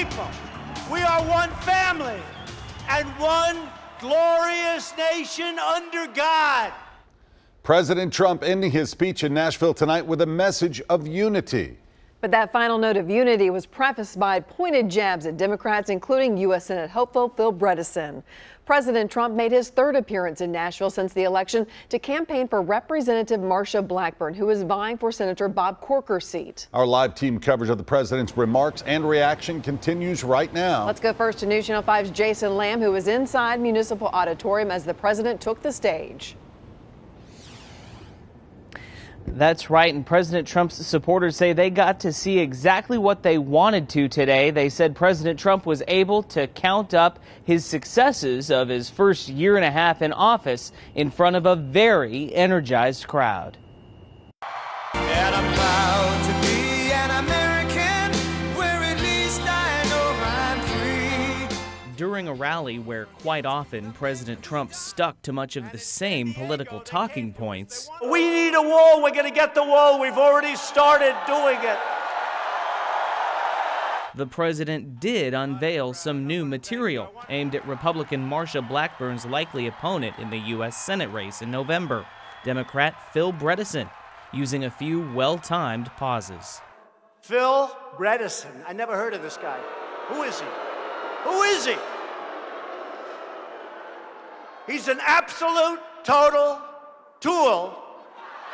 people. We are one family and one glorious nation under God. President Trump ending his speech in Nashville tonight with a message of unity. But that final note of unity was prefaced by pointed jabs at Democrats, including U.S. Senate hopeful Phil Bredesen. President Trump made his third appearance in Nashville since the election to campaign for Representative Marsha Blackburn, who is vying for Senator Bob Corker's seat. Our live team coverage of the president's remarks and reaction continues right now. Let's go first to News Channel 5's Jason Lamb, who was inside Municipal Auditorium as the president took the stage. That's right, and President Trump's supporters say they got to see exactly what they wanted to today. They said President Trump was able to count up his successes of his first year and a half in office in front of a very energized crowd. And I'm proud to be an American, where at least I know I'm free. During a rally where quite often President Trump stuck to much of the same political talking points. We need a wall. We're going to get the wall. We've already started doing it. The president did unveil some new material aimed at Republican Marsha Blackburn's likely opponent in the U.S. Senate race in November, Democrat Phil Bredesen, using a few well-timed pauses. Phil Bredesen. I never heard of this guy. Who is he? Who is he? He's an absolute, total tool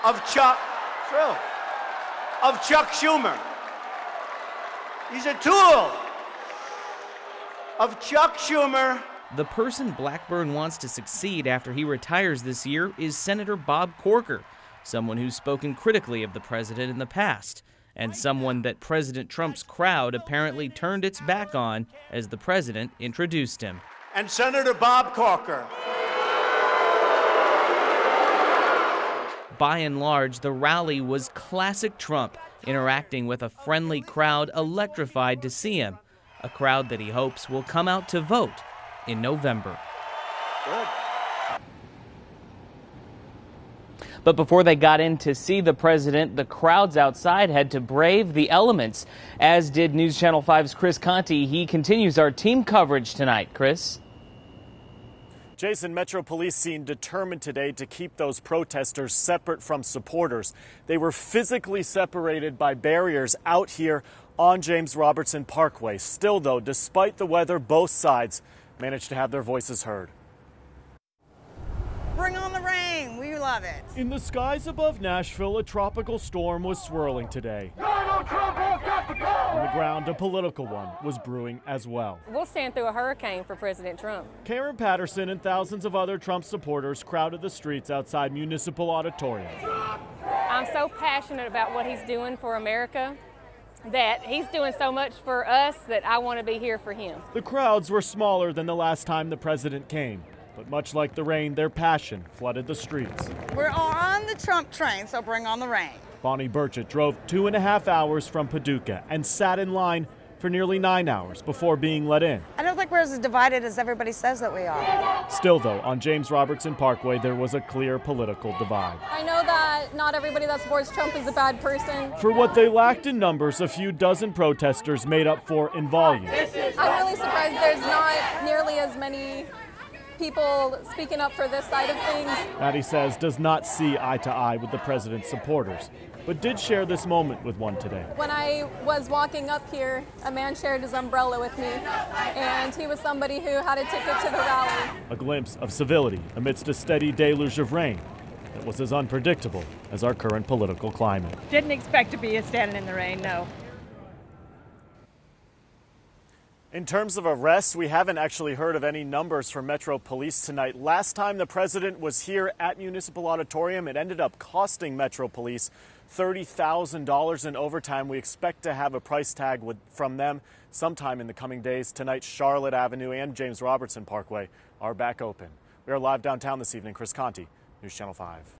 of Chuck Schumer. He's a tool of Chuck Schumer. The person Blackburn wants to succeed after he retires this year is Senator Bob Corker, someone who's spoken critically of the president in the past, and someone that President Trump's crowd apparently turned its back on as the president introduced him. And Senator Bob Corker. By and large, the rally was classic Trump, interacting with a friendly crowd electrified to see him, a crowd that he hopes will come out to vote in November. Good. But before they got in to see the president, the crowds outside had to brave the elements, as did News Channel 5's Chris Conti. He continues our team coverage tonight. Chris? Jason, Metro Police seemed determined today to keep those protesters separate from supporters. They were physically separated by barriers out here on James Robertson Parkway. Still, though, despite the weather, both sides managed to have their voices heard. Bring on the rain. We love it. In the skies above Nashville, a tropical storm was swirling today. On the ground, a political one was brewing as well. We'll stand through a hurricane for President Trump. Karen Patterson and thousands of other Trump supporters crowded the streets outside Municipal Auditorium. I'm so passionate about what he's doing for America, that he's doing so much for us that I want to be here for him. The crowds were smaller than the last time the president came. But much like the rain, their passion flooded the streets. We're on the Trump train, so bring on the rain. Bonnie Burchett drove 2.5 hours from Paducah and sat in line for nearly 9 hours before being let in. I don't think we're as divided as everybody says that we are. Still, though, on James Robertson Parkway, there was a clear political divide. I know that not everybody that supports Trump is a bad person. For what they lacked in numbers, a few dozen protesters made up for in volume. I'm really surprised there's not nearly as many people speaking up for this side of things. Maddie says does not see eye to eye with the president's supporters, but did share this moment with one today. When I was walking up here, a man shared his umbrella with me, and he was somebody who had a ticket to the rally. A glimpse of civility amidst a steady deluge of rain that was as unpredictable as our current political climate. Didn't expect to be standing in the rain, no. In terms of arrests, we haven't actually heard of any numbers from Metro Police tonight. Last time the president was here at Municipal Auditorium, it ended up costing Metro Police $30,000 in overtime. We expect to have a price tag from them sometime in the coming days. Tonight, Charlotte Avenue and James Robertson Parkway are back open. We are live downtown this evening. Chris Conti, News Channel 5.